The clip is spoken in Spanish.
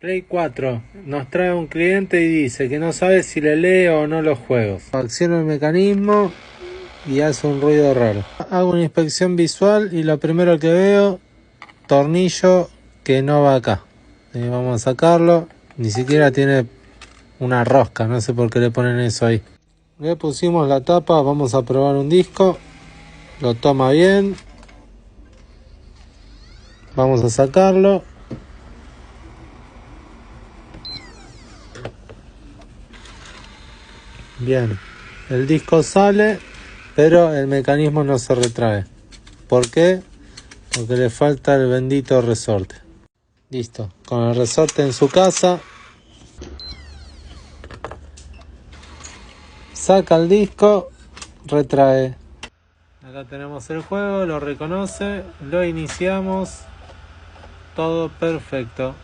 Play 4 nos trae un cliente y dice que no sabe si le lee o no los juegos. Acciona el mecanismo y hace un ruido raro. Hago una inspección visual y lo primero que veo, tornillo que no va acá. Vamos a sacarlo. Ni siquiera tiene una rosca, no sé por qué le ponen eso ahí. Le pusimos la tapa, vamos a probar un disco. Lo toma bien. Vamos a sacarlo. Bien, el disco sale, pero el mecanismo no se retrae. ¿Por qué? Porque le falta el bendito resorte. Listo, con el resorte en su casa, saca el disco, retrae. Acá tenemos el juego, lo reconoce, lo iniciamos, todo perfecto.